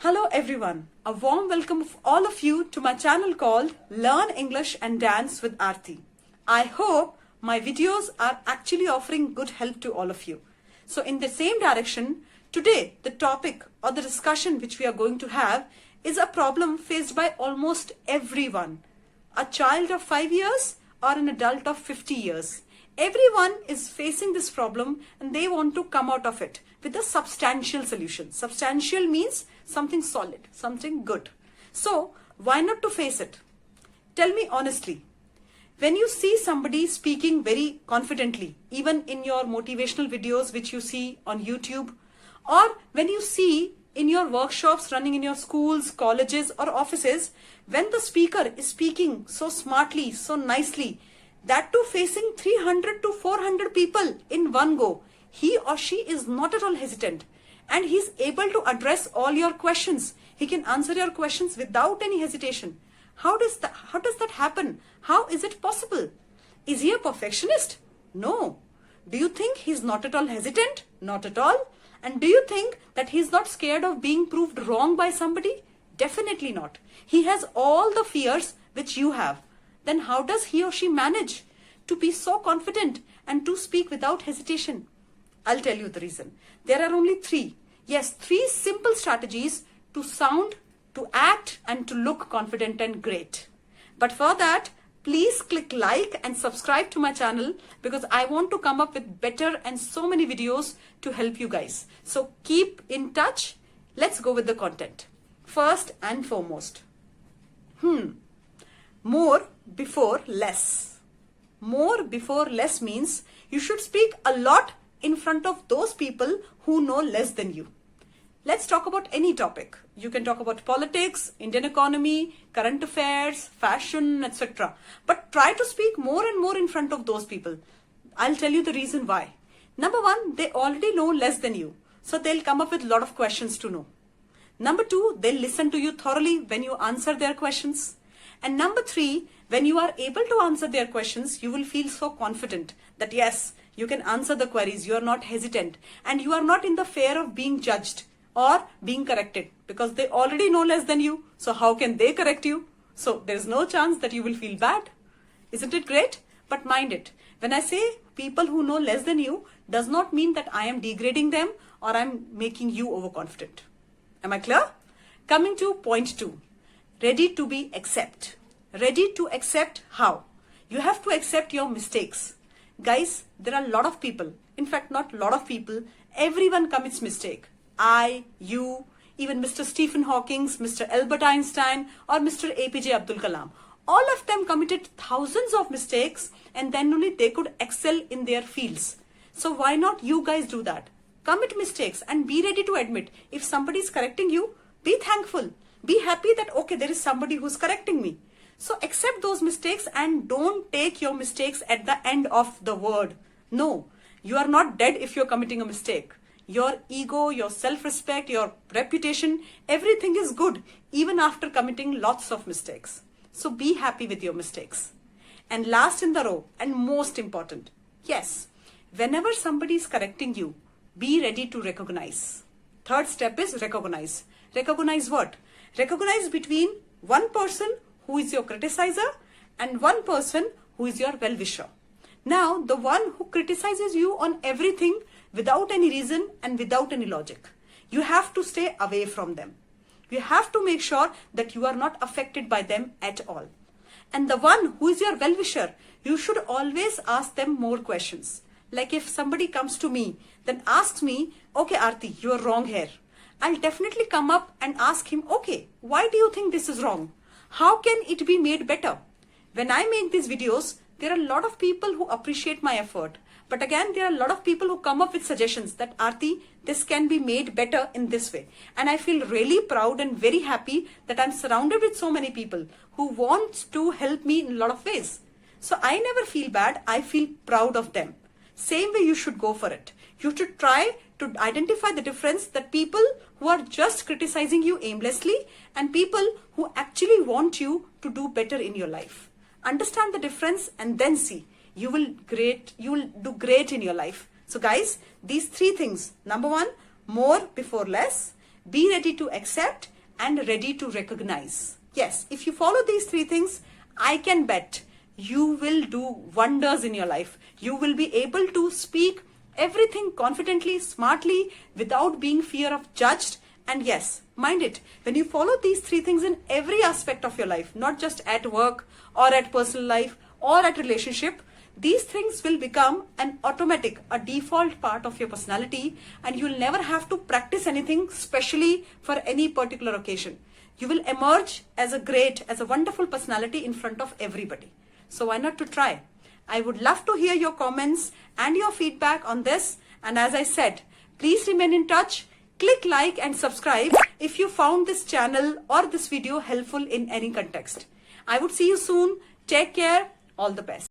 Hello everyone, a warm welcome of all of you to my channel called Learn English and Dance with Aarti. I hope my videos are actually offering good help to all of you. So in the same direction, today the topic or the discussion which we are going to have is a problem faced by almost everyone. A child of 5 years or an adult of 50 years. Everyone is facing this problem and they want to come out of it with a substantial solution. Substantial means something solid, something good. So why not to face it? Tell me honestly, when you see somebody speaking very confidently, even in your motivational videos which you see on YouTube, or when you see in your workshops running in your schools, colleges or offices, when the speaker is speaking so smartly, so nicely, that too facing 300 to 400 people in one go, he or she is not at all hesitant and he is able to address all your questions. He can answer your questions without any hesitation. How does that happen? How is it possible? Is he a perfectionist? No. Do you think he's not at all hesitant? Not at all. And do you think that he's not scared of being proved wrong by somebody? Definitely not. He has all the fears which you have. Then how does he or she manage to be so confident and to speak without hesitation? I'll tell you the reason. There are only three simple strategies to sound, to act and to look confident and great. But for that, please click like and subscribe to my channel because I want to come up with better and so many videos to help you guys. So keep in touch. Let's go with the content. First and foremost, more before less. More before less means you should speak a lot in front of those people who know less than you. Let's talk about any topic. You can talk about politics, Indian economy, current affairs, fashion, etc. But try to speak more and more in front of those people. I'll tell you the reason why. Number one, they already know less than you. So they'll come up with a lot of questions to know. Number two, they'll listen to you thoroughly when you answer their questions. And number three, when you are able to answer their questions, you will feel so confident that yes, you can answer the queries, you are not hesitant, and you are not in the fear of being judged or being corrected because they already know less than you. So how can they correct you? So there is no chance that you will feel bad. Isn't it great? But mind it, when I say people who know less than you, does not mean that I am degrading them or I am making you overconfident. Am I clear? Coming to point 2. Ready to be accept. Ready to accept how? You have to accept your mistakes. Guys, there are a lot of people. In fact, not a lot of people. Everyone commits mistake. I, you, even Mr. Stephen Hawking, Mr. Albert Einstein or Mr. APJ Abdul Kalam. All of them committed thousands of mistakes and then only they could excel in their fields. So why not you guys do that? Commit mistakes and be ready to admit. If somebody is correcting you, be thankful. Be happy that okay, there is somebody who's correcting me. So accept those mistakes and don't take your mistakes at the end of the word. No, you are not dead if you're committing a mistake. Your ego, your self-respect, your reputation, everything is good even after committing lots of mistakes. So be happy with your mistakes. And last in the row and most important, yes, whenever somebody is correcting you, be ready to recognize. Third step is recognize. Recognize what? Recognize between one person who is your criticizer and one person who is your well-wisher. Now, the one who criticizes you on everything without any reason and without any logic, you have to stay away from them. You have to make sure that you are not affected by them at all. And the one who is your well-wisher, you should always ask them more questions. Like if somebody comes to me, then asks me, okay Aarti, you are wrong here. I'll definitely come up and ask him, okay, why do you think this is wrong? How can it be made better? When I make these videos, there are a lot of people who appreciate my effort. But again, there are a lot of people who come up with suggestions that Aarti, this can be made better in this way. And I feel really proud and very happy that I'm surrounded with so many people who want to help me in a lot of ways. So I never feel bad. I feel proud of them. Same way you should go for it. You should try to identify the difference that people who are just criticizing you aimlessly and people who actually want you to do better in your life. Understand the difference and then see. You will do great in your life. So guys, these three things. Number one, more before less. be ready to accept, and ready to recognize. Yes, if you follow these three things, I can bet you will do wonders in your life. You will be able to speak everything confidently, smartly, without being fear of judged. And yes, mind it, when you follow these three things in every aspect of your life, not just at work or at personal life or at relationship, these things will become an automatic, a default part of your personality, and you'll never have to practice anything specially for any particular occasion. You will emerge as a great, as a wonderful personality in front of everybody. So why not to try? I would love to hear your comments and your feedback on this. And as I said, please remain in touch. Click like and subscribe if you found this channel or this video helpful in any context. I would see you soon. Take care. All the best.